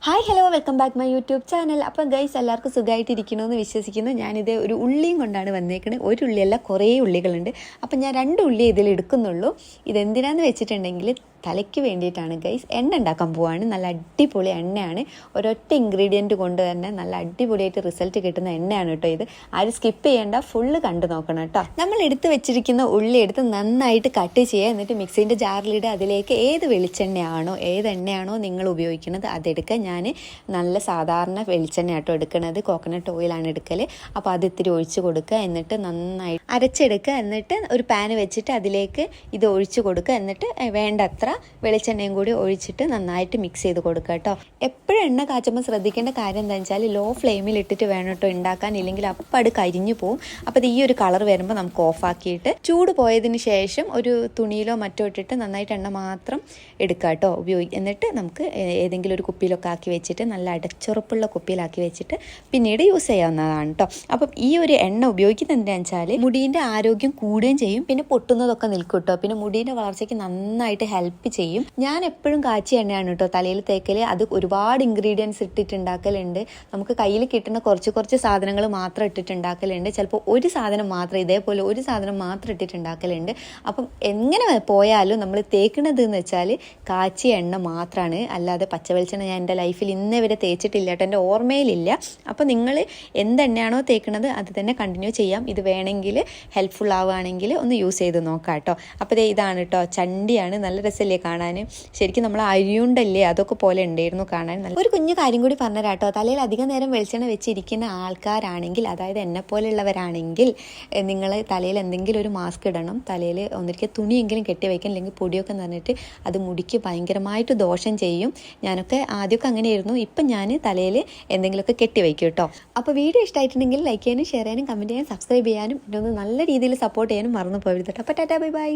Hi hello welcome back my YouTube channel. അപ്പം guys എല്ലാവർക്കും സുഖമായിട്ടിരിക്കണമെന്ന് വിശ്വസിക്കുന്നു. ഞാനിത് ഒരു ഉള്ളിയും കൊണ്ടാണ് വന്നേക്കുന്നത്. ഒരു ഉള്ളിയല്ല, കുറേ ഉള്ളികളുണ്ട്. അപ്പം ഞാൻ 2 ഉള്ളി ഇതിൽ എടുക്കുന്നുള്ളൂ. ഇതെന്തിനാന്ന് വെച്ചിട്ടുണ്ടെങ്കിൽ തലയ്ക്ക് വേണ്ടിയിട്ടാണ് ഗൈസ്. എണ്ണ ഉണ്ടാക്കാൻ പോവാണ്. നല്ല അടിപൊളി എണ്ണയാണ്. ഒരൊറ്റ ഇൻഗ്രീഡിയൻറ്റ് കൊണ്ട് തന്നെ നല്ല അടിപൊളിയായിട്ട് റിസൾട്ട് കിട്ടുന്ന എണ്ണയാണ് കേട്ടോ ഇത്. ആരും സ്കിപ്പ് ചെയ്യേണ്ട, ഫുള്ള് കണ്ടു നോക്കണം കേട്ടോ. നമ്മൾ എടുത്ത് വെച്ചിരിക്കുന്ന ഉള്ളി എടുത്ത് നന്നായിട്ട് കട്ട് ചെയ്യുക. എന്നിട്ട് മിക്സിൻ്റെ ജാറിലിടുക. അതിലേക്ക് ഏത് വെളിച്ചെണ്ണയാണോ ഏത് എണ്ണയാണോ നിങ്ങൾ ഉപയോഗിക്കുന്നത് അതെടുക്കുക. ഞാൻ നല്ല സാധാരണ വെളിച്ചെണ്ണ ആട്ടോ എടുക്കുന്നത്, കോക്കനട്ട് ഓയിലാണ് എടുക്കൽ. അപ്പോൾ അത് ഇത്തിരി ഒഴിച്ച് കൊടുക്കുക. എന്നിട്ട് നന്നായിട്ട് അരച്ചെടുക്കുക. എന്നിട്ട് ഒരു പാന് വെച്ചിട്ട് അതിലേക്ക് ഇത് ഒഴിച്ച് കൊടുക്കുക. എന്നിട്ട് വേണ്ടത്ര വെളിച്ചെണ്ണയും കൂടി ഒഴിച്ചിട്ട് നന്നായിട്ട് മിക്സ് ചെയ്ത് കൊടുക്കുക കേട്ടോ. എപ്പോഴും എണ്ണ കാച്ചുമ്പോൾ ശ്രദ്ധിക്കേണ്ട കാര്യം എന്താണെന്ന് വെച്ചാൽ ലോ ഫ്ലെയിമിൽ ഇട്ടിട്ട് വേണം കേട്ടോ ഉണ്ടാക്കാൻ, ഇല്ലെങ്കിൽ അപ്പം അത് കരിഞ്ഞു പോവും. അപ്പോൾ ഇത് ഈ ഒരു കളർ വരുമ്പോൾ നമുക്ക് ഓഫാക്കിയിട്ട് ചൂട് പോയതിന് ശേഷം ഒരു തുണിയിലോ മറ്റോ ഇട്ടിട്ട് നന്നായിട്ട് എണ്ണ മാത്രം എടുക്കുക കേട്ടോ. എന്നിട്ട് നമുക്ക് ഏതെങ്കിലും ഒരു കുപ്പിയിലൊക്കെ ആക്കി വെച്ചിട്ട് നല്ല അടച്ചുറപ്പുള്ള കുപ്പിയിലാക്കി വെച്ചിട്ട് പിന്നീട് യൂസ് ചെയ്യാവുന്നതാണ് കേട്ടോ. അപ്പം ഈ ഒരു എണ്ണ ഉപയോഗിക്കുന്നത് എന്താണെന്ന് വെച്ചാൽ മുടീൻ്റെ ആരോഗ്യം കൂടുകയും ചെയ്യും, പിന്നെ പൊട്ടുന്നതൊക്കെ നിൽക്കും കേട്ടോ. പിന്നെ മുടീൻ്റെ വളർച്ചയ്ക്ക് നന്നായിട്ട് ഹെൽപ്പ് ചെയ്യും. ഞാൻ എപ്പോഴും കാച്ചിയ എണ്ണയാണ് കേട്ടോ തലയിൽ തേക്കൽ. അത് ഒരുപാട് ഇൻഗ്രീഡിയൻസ് ഇട്ടിട്ടുണ്ടാക്കലുണ്ട്. നമുക്ക് കയ്യിൽ കിട്ടുന്ന കുറച്ച് സാധനങ്ങൾ മാത്രം ഇട്ടിട്ടുണ്ടാക്കലുണ്ട്. ചിലപ്പോൾ ഒരു സാധനം മാത്രം, ഇതേപോലെ ഒരു സാധനം മാത്രം ഇട്ടിട്ടുണ്ടാക്കലുണ്ട്. അപ്പം എങ്ങനെ പോയാലും നമ്മൾ തേക്കണത് എന്ന് വെച്ചാൽ കാച്ചിയ എണ്ണ മാത്രമാണ്. അല്ലാതെ പച്ചവെളിച്ചെണ്ണ ഞാൻ എൻ്റെ ലൈഫിൽ ഇന്നേ വരെ തേച്ചിട്ടില്ല കേട്ടോ, എൻ്റെ ഓർമ്മയിലില്ല. അപ്പോൾ നിങ്ങൾ എന്തെണ്ണയാണോ തേക്കണത് അത് തന്നെ കണ്ടിന്യൂ ചെയ്യാം. ഇത് വേണമെങ്കിൽ ഹെൽപ്ഫുൾ ആവുകയാണെങ്കിൽ ഒന്ന് യൂസ് ചെയ്ത് നോക്കാം കേട്ടോ. അപ്പോൾ ഇതാണ് കേട്ടോ, ചണ്ടിയാണ്. നല്ല രസമല്ലേ കാണാൻ. ശരിക്കും നമ്മൾ അരിയുണ്ടല്ലേ അതൊക്കെ പോലെ ഉണ്ടായിരുന്നു കാണാൻ. ഒരു കുഞ്ഞു കാര്യം കൂടി പറഞ്ഞുതരാം കേട്ടോ. തലയിൽ അധികം നേരം വെളിച്ചെണ്ണ വെച്ചിരിക്കുന്ന ആൾക്കാരാണെങ്കിൽ, അതായത് എന്നെ പോലെയുള്ളവരാണെങ്കിൽ, നിങ്ങൾ തലയിൽ എന്തെങ്കിലും ഒരു മാസ്ക് ഇടണം. തലയിൽ ഒന്നിരിക്കൽ തുണിയെങ്കിലും കെട്ടി വയ്ക്കണം, അല്ലെങ്കിൽ പൊടിയൊക്കെ നിറഞ്ഞിട്ട് അത് മുടിക്ക് ഭയങ്കരമായിട്ട് ദോഷം ചെയ്യും. ഞാനൊക്കെ ആദ്യമൊക്കെ അങ്ങനെയായിരുന്നു. ഇപ്പം ഞാൻ തലയിൽ എന്തെങ്കിലുമൊക്കെ കെട്ടി വയ്ക്കും കേട്ടോ. അപ്പോൾ വീഡിയോ ഇഷ്ടമായിട്ടുണ്ടെങ്കിൽ ലൈക്ക് ചെയ്യാനും ഷെയർ ചെയ്യാനും കമൻറ്റ് ചെയ്യാനും സബ്സ്ക്രൈബ് ചെയ്യാനും ഇതൊന്ന് നല്ല രീതിയിൽ സപ്പോർട്ട് ചെയ്യാനും മറന്നു പോകരുത് കേട്ടോ. അപ്പോൾ ടാറ്റാ ബൈ ബൈ.